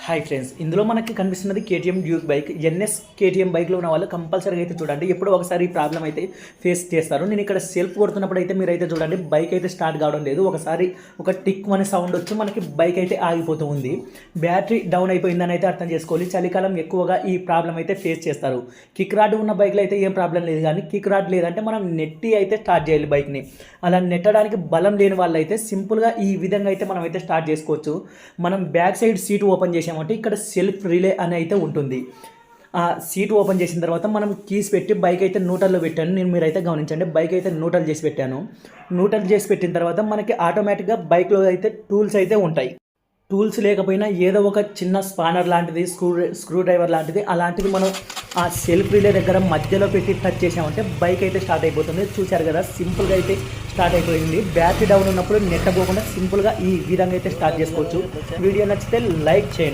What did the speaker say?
Hi friends, ఇందులో మనకి కనిపిస్తున్నది KTM Duke bike. NS KTM బైక్లో ఉన్న వాళ్ళు కంపల్సరీగా అయితే చూడండి. ఎప్పుడో ఒకసారి ఈ ప్రాబ్లం అయితే ఫేస్ చేస్తారు. నేను ఇక్కడ సెల్ఫ్ కొడుతున్నప్పుడు అయితే మీరైతే చూడండి, బైక్ అయితే స్టార్ట్ కావడం లేదు. ఒకసారి ఒక టిక్ అనే సౌండ్ వచ్చి మనకి బైక్ అయితే ఆగిపోతూ ఉంది. బ్యాటరీ డౌన్ అయిపోయిందని అయితే అర్థం చేసుకోవాలి. చలికాలం ఎక్కువగా ఈ ప్రాబ్లం అయితే ఫేస్ చేస్తారు. కిక్ రాడ్ ఉన్న బైక్లో అయితే ఏం ప్రాబ్లం లేదు, కానీ కిక్ రాడ్ లేదంటే మనం నెట్టి అయితే స్టార్ట్ చేయాలి బైక్ని. అలా నెట్టడానికి బలం లేని వాళ్ళు అయితే సింపుల్గా ఈ విధంగా అయితే మనం అయితే స్టార్ట్ చేసుకోవచ్చు. మనం బ్యాక్ సైడ్ సీట్ ఓపెన్ చేసామంటే ఇక్కడ సెల్ఫ్ రిలే అని అయితే ఉంటుంది. ఆ సీట్ ఓపెన్ చేసిన తర్వాత మనం కీస్ పెట్టి బైక్ అయితే న్యూట్రల్లో పెట్టాను. మీరైతే గమనించండి, బైక్ అయితే న్యూట్రల్ చేసి పెట్టాను. న్యూట్రల్ చేసి పెట్టిన తర్వాత మనకి ఆటోమేటిక్గా బైక్లో అయితే టూల్స్ అయితే ఉంటాయి. టూల్స్ లేకపోయినా ఏదో ఒక చిన్న స్పానర్ లాంటిది, స్క్రూ డ్రైవర్ లాంటిది, అలాంటిది మనం ఆ సెల్ఫ్ రిలే దగ్గర మధ్యలో పెట్టి టచ్ చేసామంటే బైక్ అయితే స్టార్ట్ అయిపోతుంది. చూశారు కదా, సింపుల్గా అయితే స్టార్ట్ అయిపోయింది. బ్యాటరీ డౌన్ ఉన్నప్పుడు నెట్టబోకుండా సింపుల్గా ఈ విధంగా అయితే స్టార్ట్ చేసుకోవచ్చు. వీడియో నచ్చితే లైక్ చేయండి.